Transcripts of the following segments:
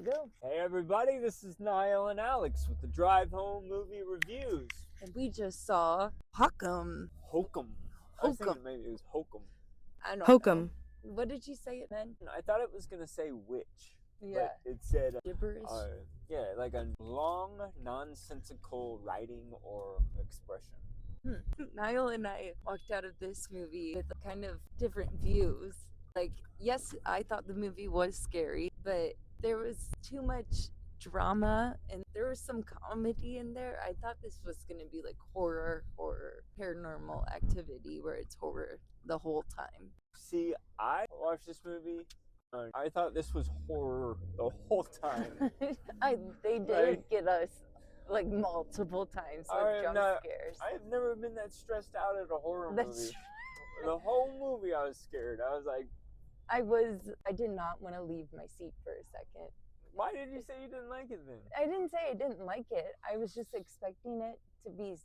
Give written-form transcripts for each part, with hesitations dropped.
Gotta go. Hey everybody, this is Niall and Alex with the Drive Home Movie Reviews. And we just saw Hokum. Hokum. I was thinking Hokum. maybe it was Hokum. I don't Hokum. know. What did you say it meant? I thought it was going to say witch. Yeah. But it said, Gibberish. like a long, nonsensical writing or expression. Niall and I walked out of this movie with kind of different views. Like, yes, I thought the movie was scary, but there was too much drama and there was some comedy in there. I thought this was going to be like horror, paranormal activity where it's horror the whole time. See, I watched this movie. I thought this was horror the whole time. They did get us like multiple times with jump scares. I've never been that stressed out at a horror That's movie. The whole movie I was scared. I was like, I did not want to leave my seat for a second. why did you say you didn't like it then? I didn't say I didn't like it. I was just expecting it to be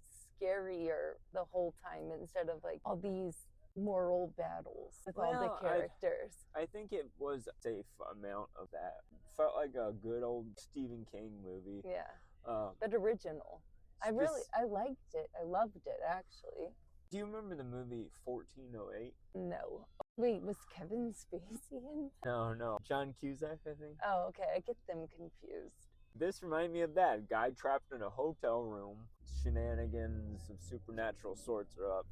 scarier the whole time instead of like all these moral battles with all the characters. I think it was a safe amount of that. Felt like a good old Stephen King movie. Yeah. But original. I liked it. I loved it actually. Do you remember the movie 1408? No. Wait, was Kevin Spacey in? No. John Cusack, I think. Oh, okay. I get them confused. This reminded me of that. Guy trapped in a hotel room. Shenanigans of supernatural sorts are up.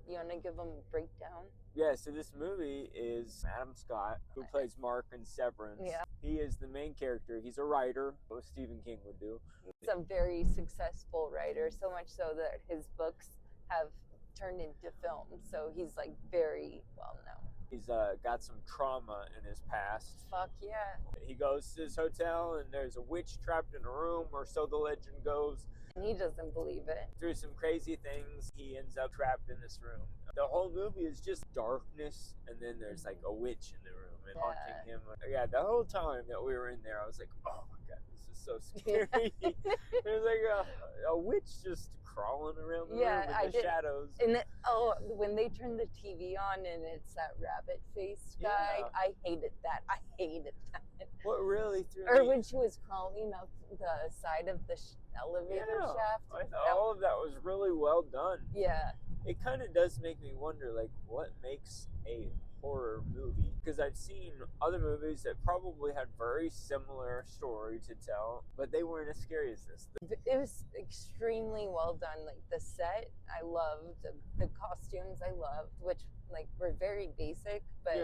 You want to give them a breakdown? Yeah, so this movie is Adam Scott, who plays Mark in Severance. Yeah. He is the main character. He's a writer, what Stephen King would do. He's a very successful writer, so much so that his books have turned into film. So he's like very well known. He's got some trauma in his past. Fuck yeah. He goes to this hotel and there's a witch trapped in a room, or so the legend goes. And he doesn't believe it. Through some crazy things, he ends up trapped in this room. The whole movie is just darkness, and then there's like a witch in the room and haunting him. Yeah, the whole time that we were in there, I was like, oh my god, this is so scary. There's like a witch just crawling around the room in the shadows. And when they turn the TV on and it's that rabbit face guy, I hated that. I hated that. What really threw me? Or when she was crawling up the side of the elevator shaft. I thought all of that was really well done. Yeah. It kind of does make me wonder, like, what makes a horror movie? Because I've seen other movies that probably had very similar story to tell, but they weren't as scary as this. It was extremely well done. Like the set, I loved. The costumes, I loved, which like were very basic, but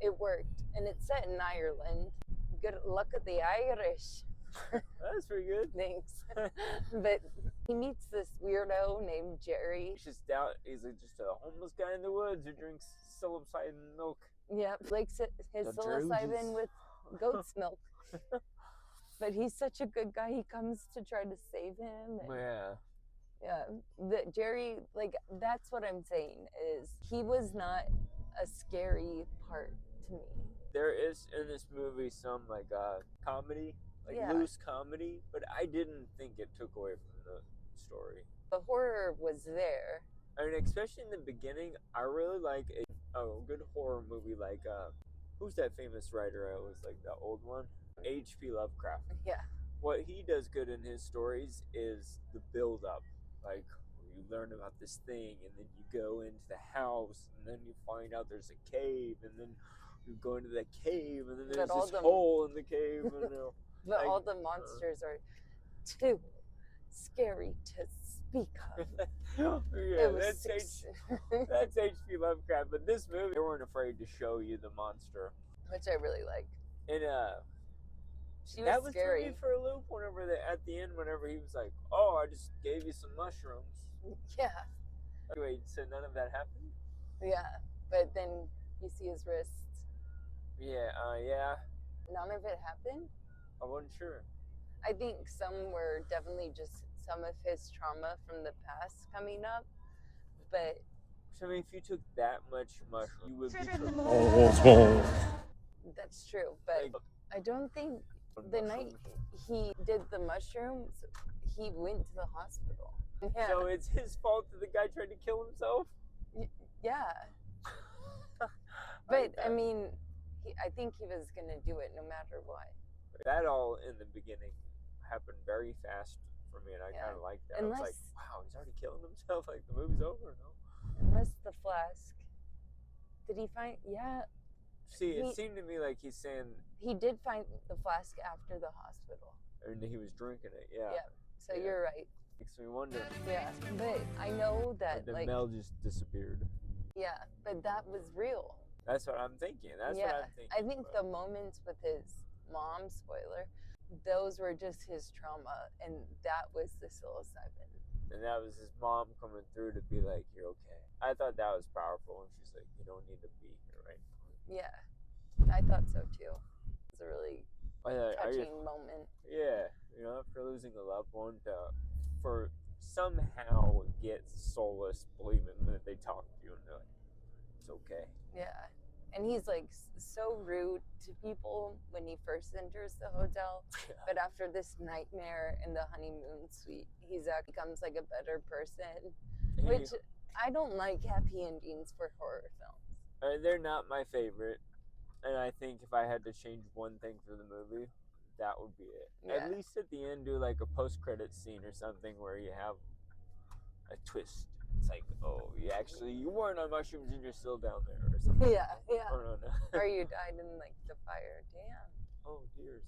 it worked. And it's set in Ireland. Good luck at the Irish. That's pretty good. Thanks. But he meets this weirdo named Jerry. He's just just a homeless guy in the woods who drinks psilocybin milk. Yeah, likes his psilocybin with goat's milk. But he's such a good guy. He comes to try to save him. Jerry, like, that's what I'm saying, is he was not a scary part to me. There is in this movie some like comedy, loose comedy, but I didn't think it took away from the story. The horror was there. I mean, especially in the beginning, I really like a good horror movie like, who's that famous writer? It was like the old one? H.P. Lovecraft. Yeah. What he does good in his stories is the build-up. Like, you learn about this thing, and then you go into the house, and then you find out there's a cave, and then you go into the cave, and then there's this hole in the cave. And, but all the monsters are too scary to speak of. That's H.P. Lovecraft. But this movie, they weren't afraid to show you the monster, which I really liked. And she was scary. That was for a loop. Whenever at the end, whenever he was like, "Oh, I just gave you some mushrooms." Yeah. Wait, so none of that happened? Yeah, but then you see his wrists. Yeah. None of it happened? I wasn't sure. I think some were definitely just some of his trauma from the past coming up, but... So, I mean, if you took that much mushroom, you would be... That's true, but I don't think the night he did the mushrooms, he went to the hospital. Yeah. So it's his fault that the guy tried to kill himself? Yeah. But, I mean... I think he was going to do it no matter what. That all in the beginning happened very fast for me, and I kind of liked that. I was like, wow, he's already killing himself. Like, the movie's over, no? Unless the flask. Did he find? Yeah. See, it seemed to me like he's saying he did find the flask after the hospital. And he was drinking it, yeah. Yeah. So you're right. Makes me wonder. Yeah, but I know that then Mel just disappeared. Yeah, but that was real. That's what I'm thinking. That's what I'm thinking. I think the moments with his mom, spoiler, those were just his trauma, and that was the psilocybin. And that was his mom coming through to be like, "You're okay." I thought that was powerful, and she's like, "You don't need to be here, right?" Yeah, I thought so too. It was a really touching moment. Yeah, after losing a loved one, for somehow get solace believing that they talk to you and they're like, it's okay. Yeah. And he's like so rude to people when he first enters the hotel. But after this nightmare in the honeymoon suite, he's becomes like a better person. Which I don't like happy endings for horror films. They're not my favorite. And I think if I had to change one thing for the movie, that would be it. Yeah. At least at the end, do like a post-credit scene or something where you have a twist. It's like, oh, you weren't on mushrooms and you're still down there or something. Yeah. Or, no. Or you died in like the fire. Damn. Oh, dears.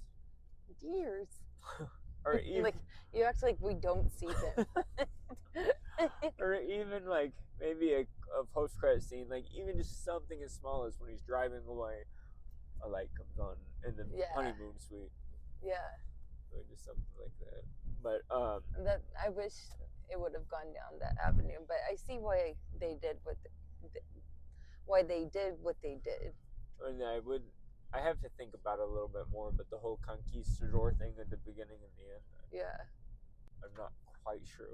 Dears. Or even like you act like we don't see them. Or even like maybe a post-credit scene, like even just something as small as when he's driving away, a light comes on in the honeymoon suite. Yeah. Or just something like that. But that I wish it would have gone down that avenue, but I see why they did what they did. And I have to think about it a little bit more, but the whole conquistador thing at the beginning and the end. Yeah. I'm not quite sure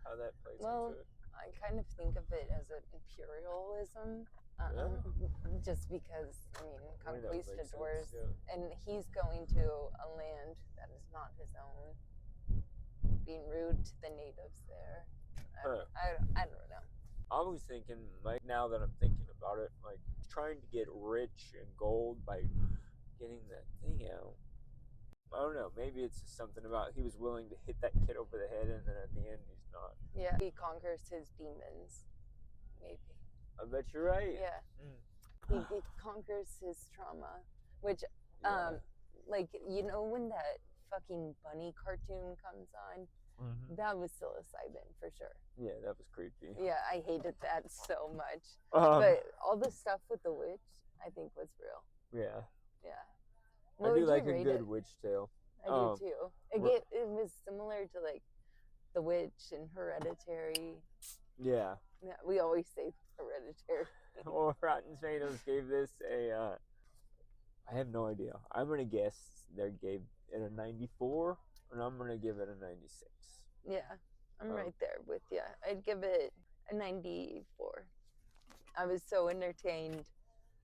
how that plays into it. I kind of think of it as an imperialism. Just because, conquistadors, and he's going to a land that is not his own, being rude to the natives there. I don't know. I was thinking, like, now that I'm thinking about it, like, trying to get rich and gold by getting that thing out. I don't know, maybe it's just something about he was willing to hit that kid over the head, and then at the end he's not. Yeah, he conquers his demons, maybe. I bet you're right. Yeah. He conquers his trauma, which, like, when that fucking bunny cartoon comes on, that was psilocybin for sure. Yeah, that was creepy. Yeah, I hated that so much. But all the stuff with the witch, I think was real. Yeah. Yeah. I do like a good witch tale. I do too. It was similar to like The Witch and Hereditary. Yeah. We always say Hereditary. Well, Rotten Tomatoes gave this I have no idea. I'm gonna guess they gave it a 94, and I'm gonna give it a 96. Yeah, I'm right there with you. I'd give it a 94. I was so entertained.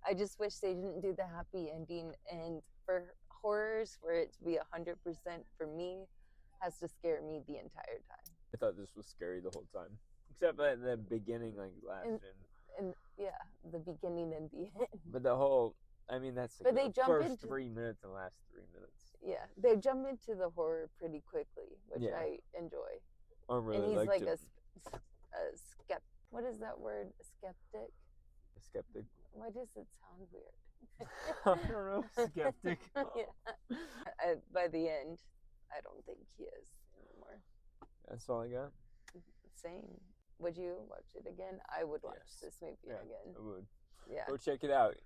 I just wish they didn't do the happy ending, and for horrors, for it to be 100% for me, has to scare me the entire time. I thought this was scary the whole time, except at the beginning, like last and the beginning and the end. But the whole, that's like the first 3 minutes and last 3 minutes. Yeah, they jump into the horror pretty quickly, which I enjoy. I really and he's like a skeptic. What is that word? A skeptic? A skeptic. Why does it sound weird? I don't know. Skeptic. Yeah. By the end, I don't think he is anymore. That's all I got. Same. Would you watch it again? I would watch this movie again. I would. Yeah. Go check it out.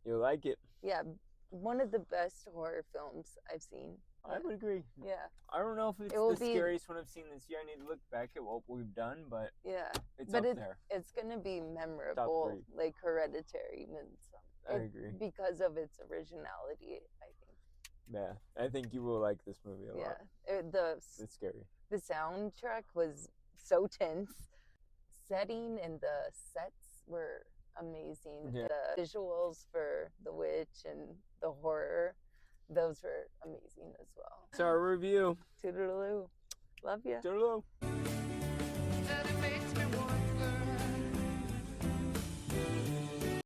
You'll like it. Yeah. One of the best horror films I've seen. I would agree. Yeah. I don't know if it's the scariest one I've seen this year. I need to look back at what we've done, but it's up there. It's going to be memorable, like Hereditary and I agree. Because of its originality, I think. Yeah, I think you will like this movie a lot. It's scary. The soundtrack was so tense. Setting and the sets were amazing. Yeah. The visuals for The Witch and the horror, those were amazing as well. It's our review. Toodaloo. Love ya. Toodaloo.